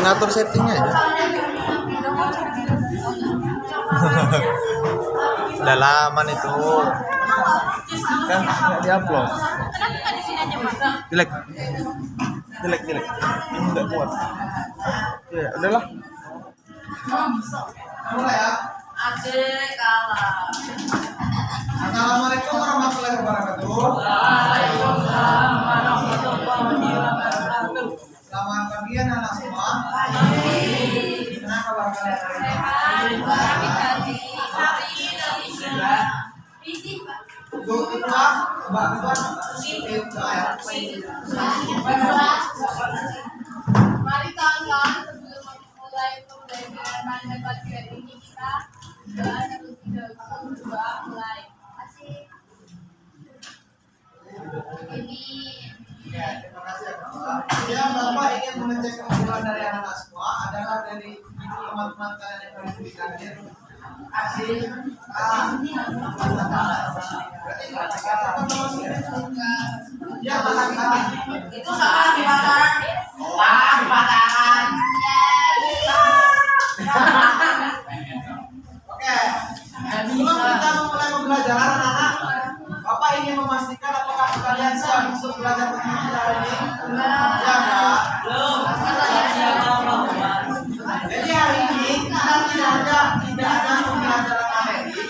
ngatur settingnya aja. Udah lama itu kan nggak diupload. Jelek ini nggak kuat ya. Udahlah ya. Assalamualaikum warahmatullahi wabarakatuh. Waalaikumsalam warahmatullahi wabarakatuh. Selamat pagi anak semua. Gimana kabar kalian hari ini? Untuk kita bantuan Mari kawan-kawan, sebelum memulai pembelajaran matematika ini kita mulai. Ini Ya, terima kasih. Ya, Bapak ingin mengecek keunggulan dari anak semua. Adakah dari teman-teman kalian yang paling hadir? Ya, Itu salah di pasaran. Salah di pasaran. Oke. Sebelum kita memulai pembelajaran anak, Bapak ingin memastikan apakah kalian siap untuk belajar matematika hari ini? Ya, Kak. Jadi hari ini kita tidak ada pembelajaran materi.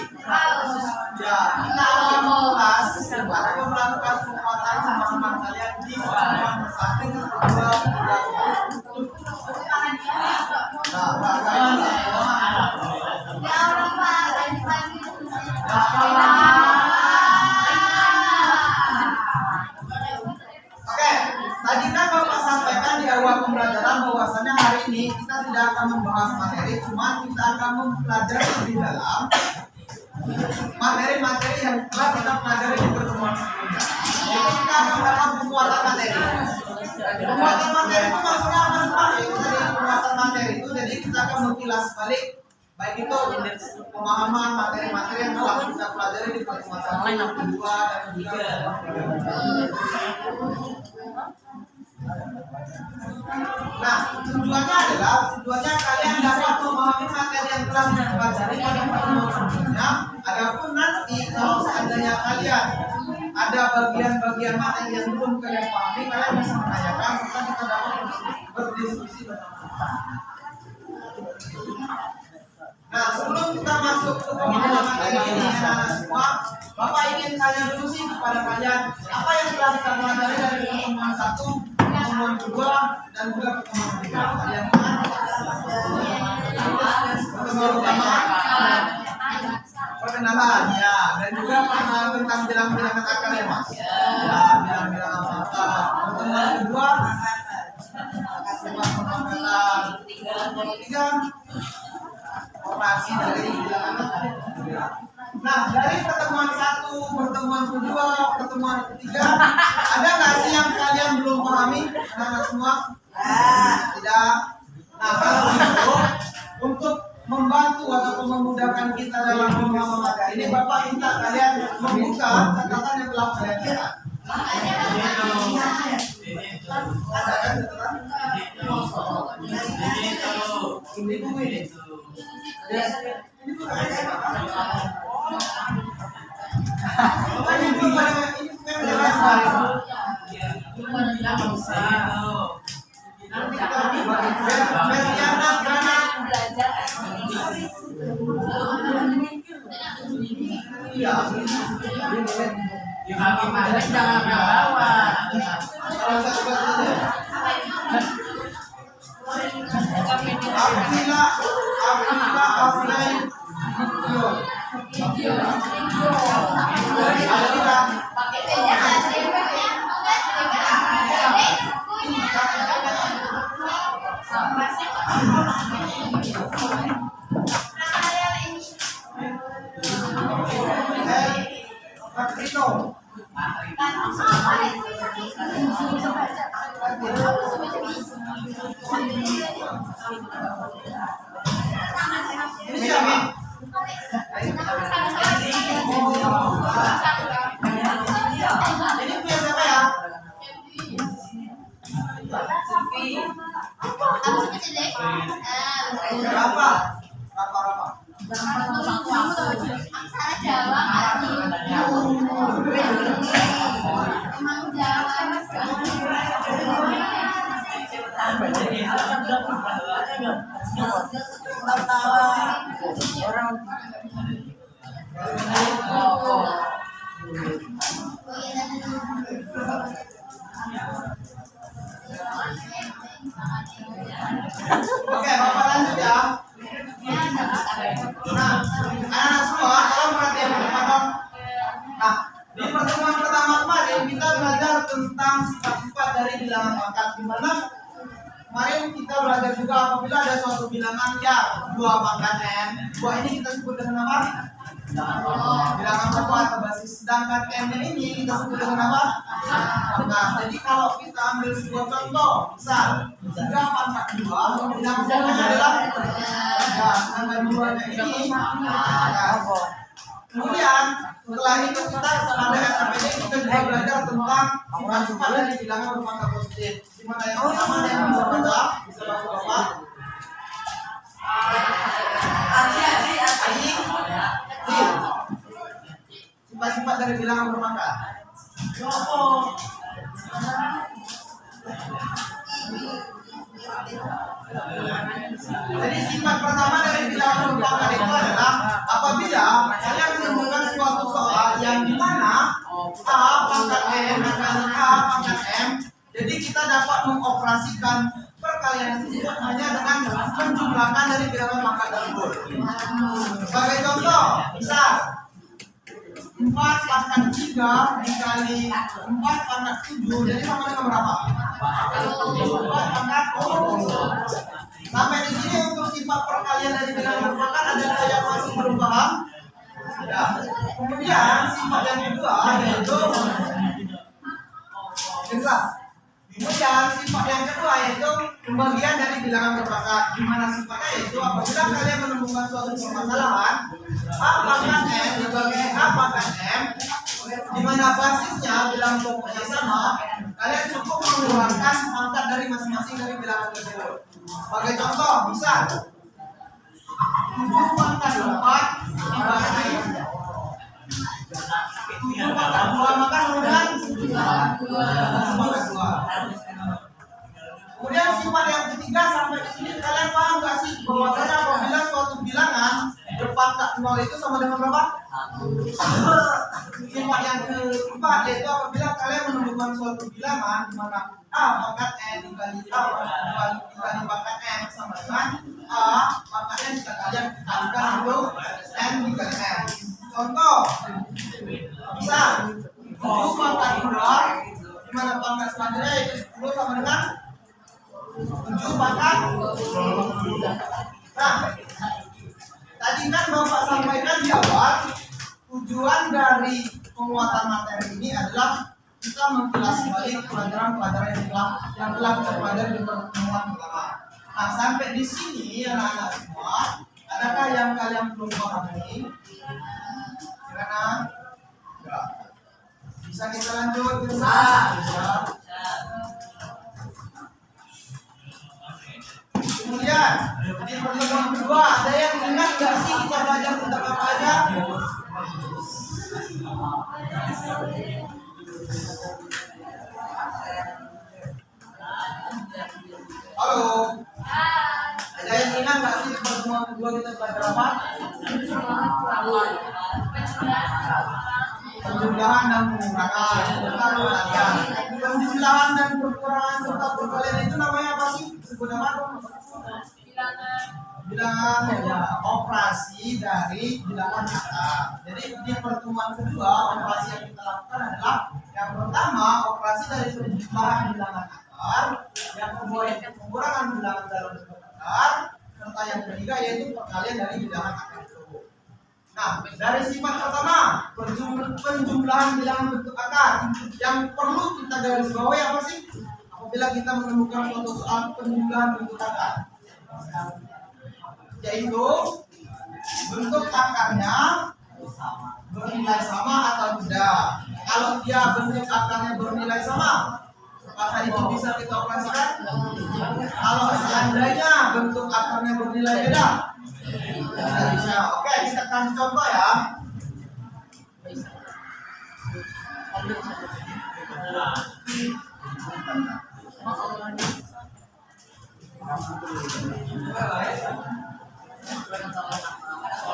Ya, kita akan mengulas atau melakukan penguatan pemahaman kalian di halaman 1, 2, 3. Oke, tadi kan Bapak sampaikan di awal pembelajaran bahwasannya hari ini kita tidak akan membahas materi, cuma kita akan mempelajari lebih dalam materi-materi yang telah kita pelajari di pertemuan sebelumnya. Jadi kita akan melakukan penguatan materi. Penguatan materi itu maksudnya apa sih? Itu tadi penguatan materi itu jadi kita akan mengkilas balik baik itu pemahaman materi-materi yang telah kita pelajari di pertemuan 1, 2, dan 3. Nah, tujuannya kalian dapat memahami materi yang telah kita pelajari pada pertemuan sebelumnya. Adapun nanti kalau seandainya kalian ada bagian-bagian materi yang belum kalian pahami, kalian bisa menanyakan serta kita dapat berdiskusi bersama. Nah, sebelum kita masuk ke pemahaman materi ini anak-anak semua, Bapak ingin tanya dulu sih kepada kalian apa yang telah kita pelajari dari pertemuan 1, pertemuan 2, dan juga pertemuan 3. Kalian kan? Pertemuan pertama perkenalan ya, dan juga perkenalan tentang bilang-bilangan akar ya Mas. Ya, bilang-bilangan akar. Pertemuan kedua pertemuan ketiga operasi dari bilangan. Nah, dari pertemuan 1, pertemuan kedua, pertemuan ketiga, ada nggak sih yang kalian belum pahami, anak-anak semua? Tidak. Nah, kalau itu untuk membantu atau memudahkan kita dalam memahami materi ini, Bapak minta kalian membuka catatan yang telah kalian cetak. Ada kan catatan? Ini buku ini. Ini buku Ini Berapa? Aksara Jawa nggak sih? Emang Jawa Oke, Bapak lanjut ya. Nah, anak-anak semua, tolong perhatian bersama. Nah, di pertemuan pertama kemarin kita belajar tentang sifat-sifat dari bilangan pangkat, di mana kemarin kita belajar juga apabila ada suatu bilangan yang 2 pangkat n, 2 ini kita sebut dengan apa? Bilangan berapa atau basis, sedangkan n ini kita sebut dengan apa? Nah, jadi kalau kita ambil sebuah contoh, misal 3 pangkat 2, bilangan berapa adalah 3, sedangkan 2 ini kemudian setelah itu kita pada SPD kita juga belajar tentang sifat-sifat dari bilangan berpangkat positif. Di mana yang pertama yang bisa baca, bisa baca Bapak. Sifat-sifat dari bilangan berpangkat. Jadi sifat pertama dari bilangan berpangkat itu adalah apabila saya menemukan suatu soal yang dimana A pangkat M dan A pangkat M, jadi kita dapat mengoperasikan perkalian tersebut hanya dengan menjumlahkan dari bilangan pangkat tersebut. Sebagai contoh, misal 4 pangkat 3 dikali 4 pangkat 7, jadi sama dengan berapa? 4 pangkat 7. Sampai di sini untuk sifat perkalian dari bilangan berpangkat ada yang masih belum paham? Ya. Kemudian sifat yang kedua yaitu Kemudian sifat yang kedua yaitu pembagian dari bilangan berpangkat. Di mana sifatnya yaitu apabila kalian menemukan suatu permasalahan A pangkat M dibagi A pangkat M, di mana basisnya bilangan pokoknya sama, kalian cukup mengeluarkan pangkat dari masing-masing dari bilangan tersebut. Sebagai contoh, misal 7 pangkat 4 dibagi 7 pangkat 2 maka kemudian 7 pangkat 2. Kemudian sifat yang ketiga, sampai di sini kalian paham nggak sih bahwasanya apabila suatu bilangan berpangkat 0 itu sama dengan berapa? Sifat yang keempat yaitu apabila kalian menemukan suatu bilangan di mana A pangkat N dikali A dikali pangkat N sama dengan A pangkat N jika kalian kalikan itu N dikali N. Contoh, misal 7 pangkat 2 di mana pangkat selanjutnya yaitu 10 sama dengan 7 pangkat. Nah, tadi kan Bapak sampaikan di awal, tujuan dari penguatan materi ini adalah kita mengkilas balik pelajaran-pelajaran yang telah kita pelajari di pertemuan pertama. Nah, sampai di sini anak-anak semua, adakah yang kalian belum pahami? Silakan. Ya. Bisa kita lanjut? Bisa. Kemudian di pertemuan kedua ada yang ingat nggak sih kita belajar tentang apa aja? Halo. Ada yang ingat nggak sih di pertemuan kedua kita belajar apa? Penjumlahan dan pengurangan. Penjumlahan dan pengurangan serta perkalian itu namanya apa sih? Sebut nama? Bilangan ya, operasi dari bilangan kata. Jadi di pertemuan kedua operasi yang kita lakukan adalah yang pertama operasi dari penjumlahan bilangan akar, yang kedua yaitu pengurangan bilangan dalam bentuk akar, serta yang ketiga yaitu perkalian dari bilangan akar itu. Nah, dari sifat pertama penjumlahan bilangan bentuk akar, yang perlu kita garis bawahi apa sih? Apabila kita menemukan suatu soal penjumlahan bentuk akar, yaitu bentuk akarnya bernilai sama atau tidak. Kalau dia bentuk akarnya bernilai sama, Apakah itu bisa kita operasikan? Kalau seandainya bentuk akarnya bernilai beda, tidak bisa. Oke, kita kasih contoh ya.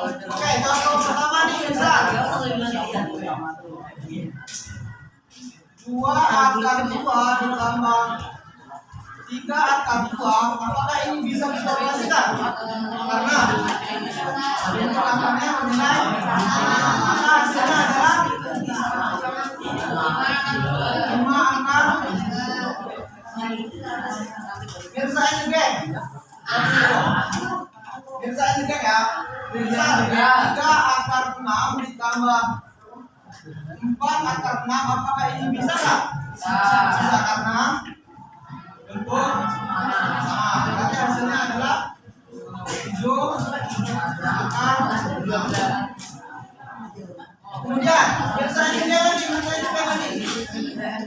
Oke, contoh pertama nih misal 2 akar 2 ditambah 3 akar 2, apakah ini bisa kita operasikan? Karena akarnya bernilai, maka hasilnya adalah 5 akar. Biasain juga. Biasain juga ya. Bisa 3 akar 6 ditambah 4 akar 6, apakah ini bisa nggak? Bisa karena bentuk sama. Berarti hasilnya adalah 7 akar 12. Kemudian biasain juga lagi, biasain juga lagi. Misalnya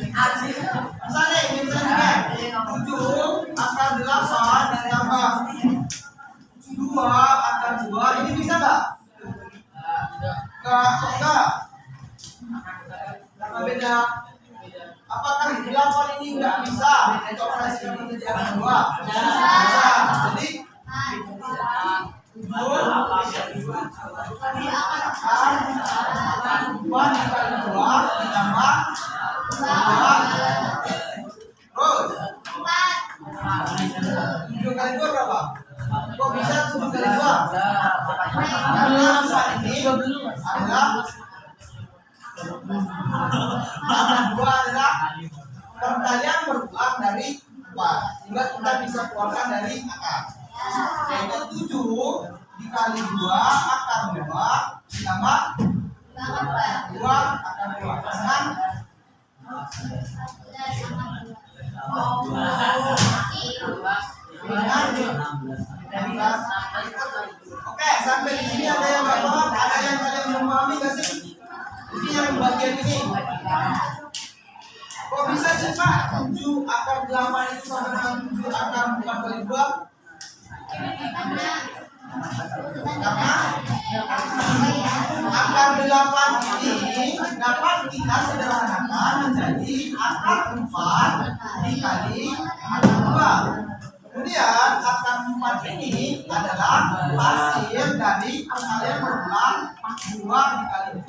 biasain juga 7 akar 8 ditambah 2 akar 2, ini bisa nggak? Enggak. Karena beda. Apakah 8 ini nggak bisa kita operasikan menjadi akar 2? Bisa. Jadi 7 akar 2 dikali 2 ditambah 2 terus 7 kali 2 berapa? Kok bisa 7 kali 2? Karena saat ini adalah akar 2 adalah perkalian berulang dari 4, sehingga kita bisa keluarkan dari akar, yaitu 7 dikali 2 akar 2 ditambah 2 akar 2 dengan Oke, sampai di sini ada yang nggak paham, ada yang kalian belum memahami nggak sih? Ini yang bagian ini. Kok bisa sih Pak 7 akar 8 itu sama dengan 7 akar 4 kali 2? Karena akar 8 ini dapat kita sederhanakan menjadi akar 4 dikali akar 2. Kemudian akar 4 ini adalah hasil dari perkalian berulang 2 dikali 2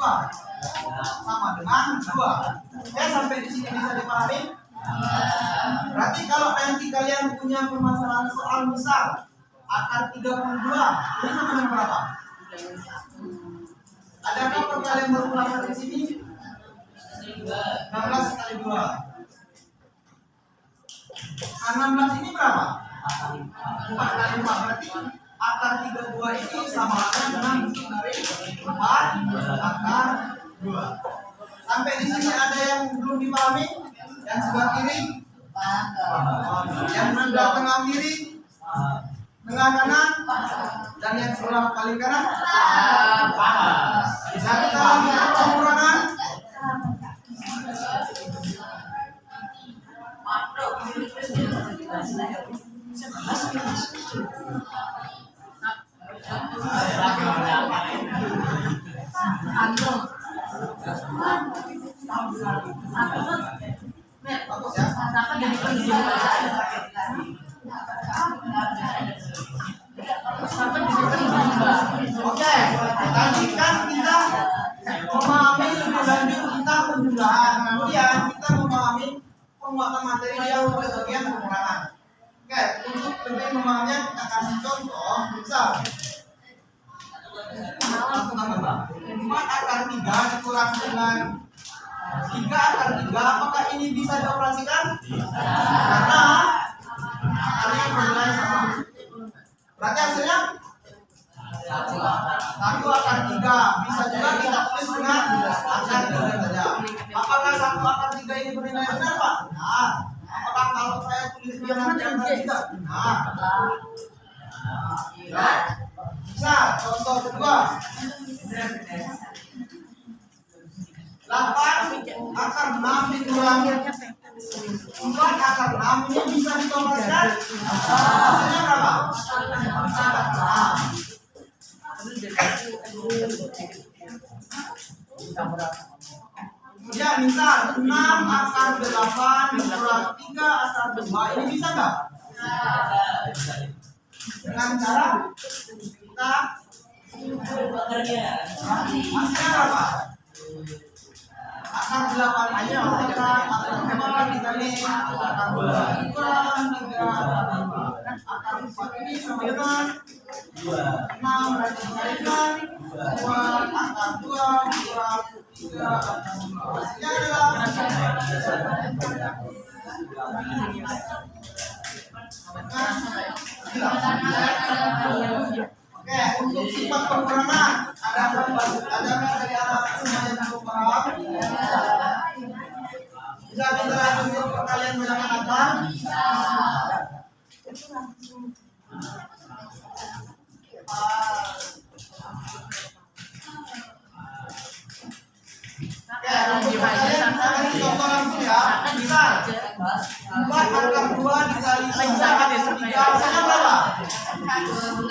sama dengan 2. Oke, sampai di sini bisa dipahami? Berarti kalau nanti kalian punya permasalahan soal misal akar 32, ini sama dengan berapa? Adakah perkalian berulang dari sini? 16 kali 2. 16 ini berapa? 4 kali 4, berarti akar 32 ini sama dengan dari 4 akar 2. Sampai di sini ada yang belum dipahami? Yang sebelah kiri? Yang sebelah tengah kiri? Tengah kanan? Dan yang sebelah paling kanan? Bisa kita lihat pengurangan? Bagus ya. Oke, tadi kan kita memahami lebih lanjut tentang penjumlahan, kemudian kita memahami penguatan materi yang bagian pengurangan. Oke, untuk lebih memahaminya kita kasih contoh, misal 4 akar 3 dikurang dengan 3 akar 3, apakah ini bisa dioperasikan? Karena akarnya bernilai sama. Berarti hasilnya 1 akar 3. Bisa juga kita tulis dengan akar 3 saja. Apakah 1 akar 3 ini bernilai benar, Pak? Benar. Apakah kalau saya tulis dia nanti akar 3? Benar. Bisa, contoh kedua 8 akar 6 dikurangi 4 akar 6 ini bisa ditambahkan hasilnya berapa? Akar 6. Ya, misal 6 akar 8 dikurang 3 akar 2 ini bisa nggak? Dengan cara kita hasilnya berapa? Akar 8 aja akar 2 dikali akar 2 kurang 3 akar 4 ini sama dengan 6 berarti dikalikan 2 akar 2 kurang 3 akar 2 hasilnya adalah Oke, untuk sifat pengurangan ada dari anak semua yang belum paham? Bisa kita lanjut untuk kalian menanyakan Oke, untuk kalian kita kasih contoh langsung ya. Misal 4 akar 2 dikali 3 hasilnya berapa? 12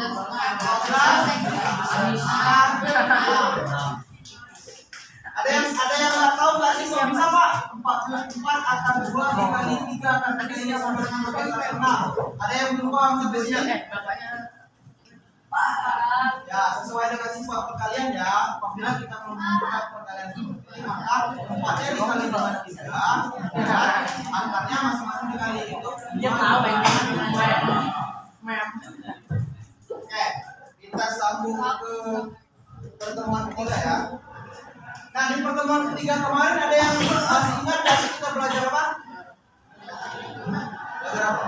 Ada yang nggak tahu nggak sih kok bisa Pak? 4 akar 2 dikali 3 akar 3 ini sama dengan 12 Ada yang belum paham sampai sini? Ya, sesuai dengan sifat perkalian ya. Apabila kita membuat perkalian seperti ini, maka 4-nya dikali dengan 3 dan akarnya masing-masing dikali itu. Oke, kita sambung ke pertemuan ketiga ya. Nah, di pertemuan ketiga kemarin ada yang masih ingat nggak sih kita belajar apa? Belajar apa?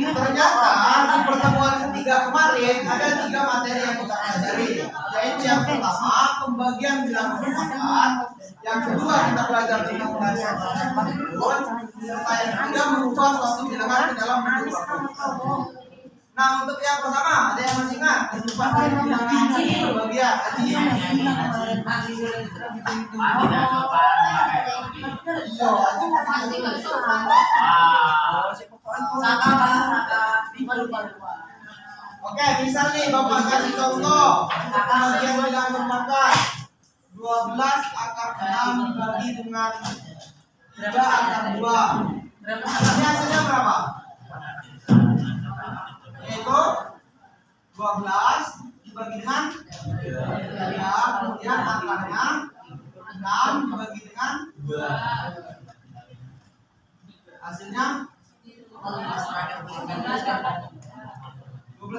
Ternyata di pertemuan ketiga kemarin ada 3 materi yang kita pelajari, yaitu yang pertama pembagian bilangan bermanfaat, yang kedua kita belajar tentang pengalihan bentuk, serta yang ketiga mengubah suatu bilangan ke dalam bentuk apapun. Nah, untuk yang pertama ada yang masih ingat mengubah bilangan pembagian Oke, misal nih Bapak kasih contoh pembagian bilangan bermanfaat 12 akar 6 dibagi dengan 3 akar 2. Ini hasilnya berapa? Yaitu 12 dibagi dengan 3, kemudian akarnya 6 dibagi dengan 2. Hasilnya 12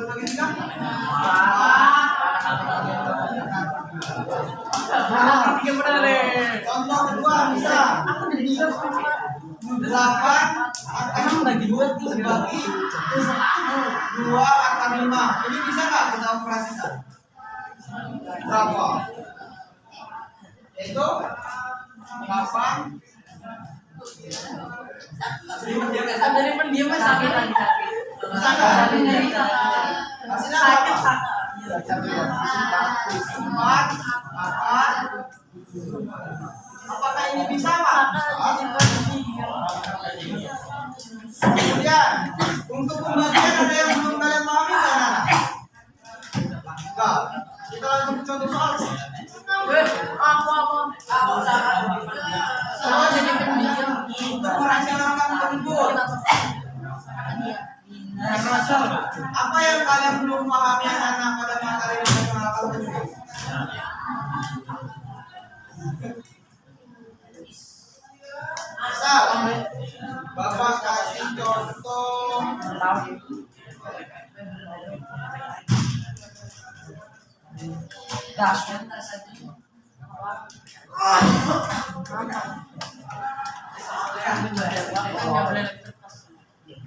bagi 3. Contoh kedua bisa 8 akan bagi 2 dibagi 2 akan 5. Ini bisa nggak kita operasikan? Berapa? Yaitu 8 dari pendiam sakit lagi bisa nggak? Hasilnya berapa? 4 akan. Apakah ini bisa Pak? Kemudian untuk pembagian ada yang belum kalian pahami kan? Enggak. Kita langsung ke contoh soal. Soal jadi pendiam untuk merancangkan tersebut. Apa yang kalian belum pahami anak-anak pada materi merancangkan tersebut? Misal, Bapak kasih contoh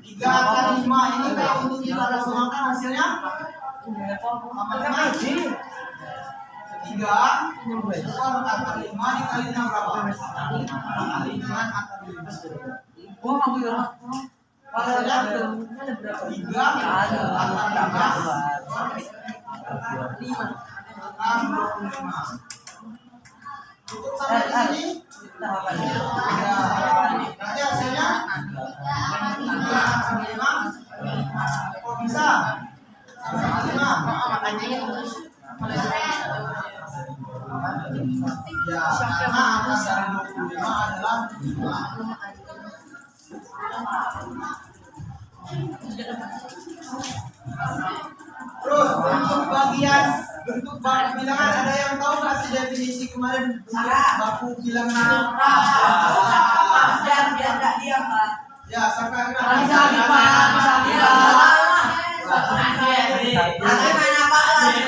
tiga akan 5 ini kalau untuk kita langsungkan hasilnya sama dengan 3 skor akar 5 dikali dengan berapa? Dikali dengan akar 5. Hasilnya 3 akar 5 skor akar 5. 25. Cukup sampai di sini? Ya. Nanti hasilnya 5. Kok bisa? Sampai 5. Ya, karena akar dari 25 adalah 5. Terus bentuk baku bilangan, ada yang tahu nggak sih definisi kemarin bentuk baku bilangan? Biar nggak diam, Pak. Ya, Saka Bisa Bagaimana Pak lagi?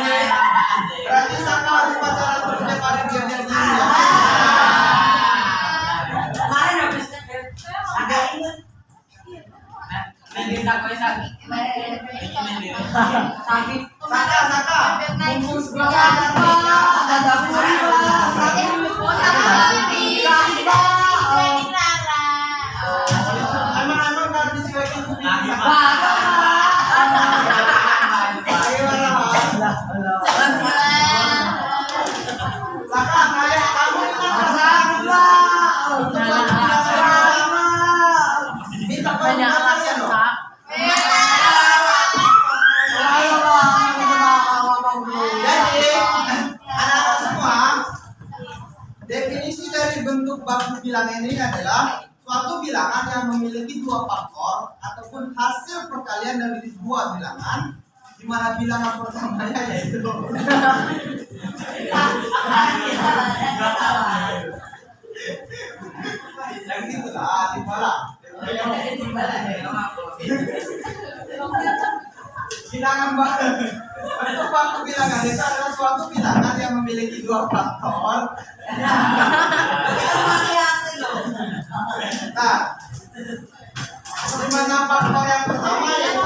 berarti Saka harus pacaran terus tiap hari biar dia diem ya. Kemarin habis agak ingat. Sakit. Saka, mumpung sebelah Ada dapur. emang nggak dicuekin kuping Saka. Saka, kayak kamu ingat nggak, Saka? Minta banyak kalian loh. Jadi, anak-anak semua, definisi dari bentuk baku bilangan ini adalah suatu bilangan yang memiliki dua faktor ataupun hasil perkalian dari dua bilangan, di mana bilangan pertamanya yaitu yang itulah timbalan. Bilangan bentuk baku bilangan itu adalah suatu bilangan yang memiliki dua faktor. Nah, di mana faktor yang pertama yaitu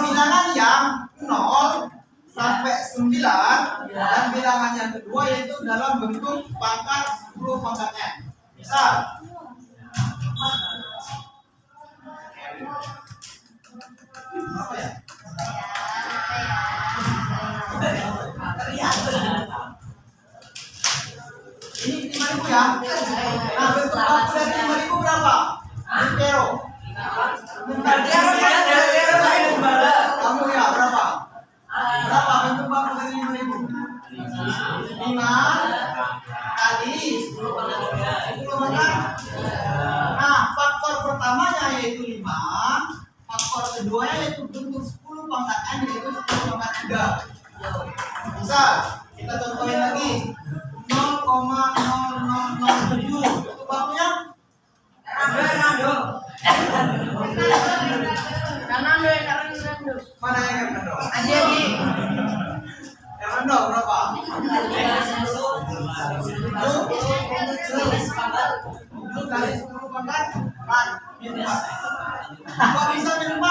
bilangan yang 0 sampai 9 dan bilangan yang kedua yaitu dalam bentuk pangkat 10 pangkat N. Misal apa ya? Ini 5.000 ya. Nah, bentuk baku dari 5.000 berapa? Kero. Kamu ya berapa? Berapa bentuk baku dari 5.000? 5 kali 10 kan? Nah, faktor pertamanya yaitu 5, faktor keduanya yaitu bentuk 10 pangkat N yaitu 10 pangkat 3. Misal, kita contohin lagi 0,0007 bentuk bakunya mana yang rendah? Yang rendah berapa? 7 kali 10 pangkat 4 min 4. Kok bisa min 4?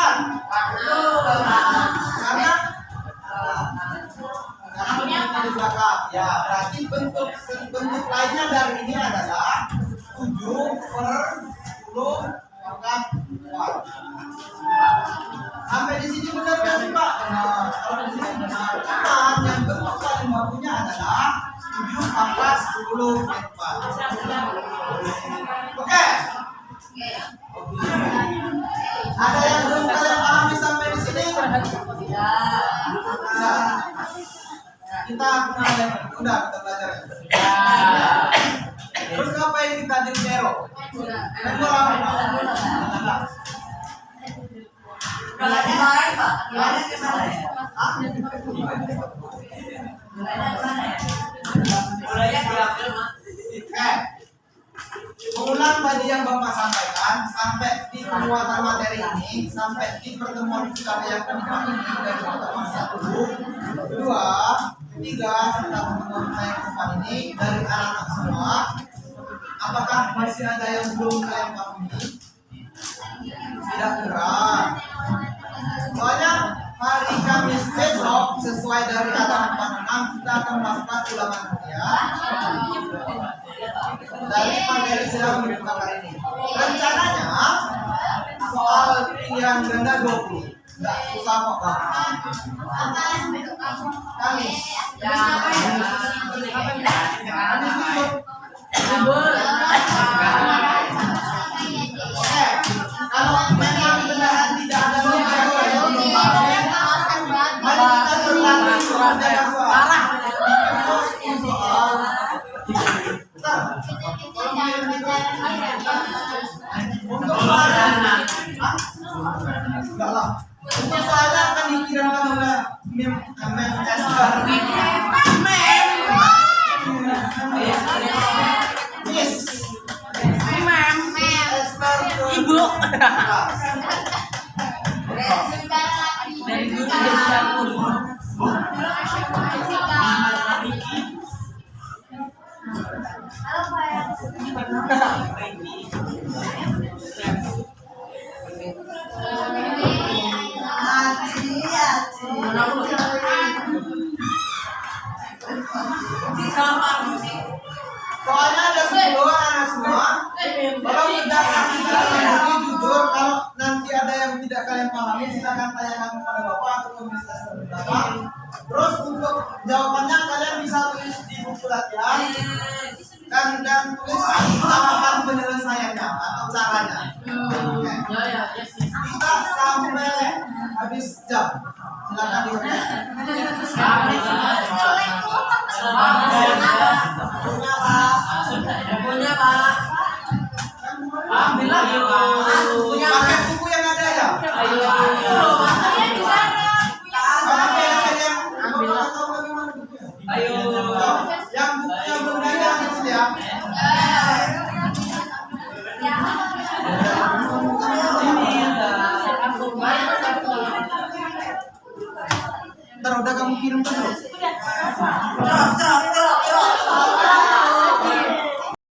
Karena kita di belakang. Ya, berarti bentuk lainnya dari ini adalah 7/10 pangkat 4. Sampai di sini benar nggak sih Pak? Benar. Kalau di sini benar. Karena yang bentuk paling bakunya adalah 7/10 min 4. Oke. Ada yang belum kalian pahami sampai di sini? Nah, kita udah kita belajar. Terus ngapain kita di zero? Mengulang tadi yang Bapak sampaikan sampai di penguatan materi ini, sampai di pertemuan kita yang kedua ini dari pertemuan 1, 2, 3 serta pertemuan kita yang keempat ini dari anak-anak semua. Apakah masih ada yang belum kalian pahami? Tidak berat. Soalnya hari Kamis besok sesuai dari kata 46 kita akan melakukan ulangan harian dari materi sedang membuka hari ini. Rencananya soal pilihan ganda 20. Enggak susah kok, Kak. Kamis. Kamis libur. Oke, kalau memang beneran tidak ada yang belum paham, mari kita berlatih mengerjakan soal. Soal. Bentar. Untuk soalnya, enggak lah. Untuk soalnya akan dikirimkan oleh Miss. Ibu. Dari guru jadi dapur. Soalnya ada 10 anak semua. Kalau tidak ini jujur, kalau nanti ada yang tidak kalian pahami, silakan tanyakan kepada Bapak atau komisi Bapak. Terus untuk jawabannya kalian bisa tulis di buku latihan dan tulis tahapan penyelesaiannya atau caranya. Oke. Kita sampai habis jam. Silakan dikerjakan. Punya Pak. Punya Pak. Ambil lagi.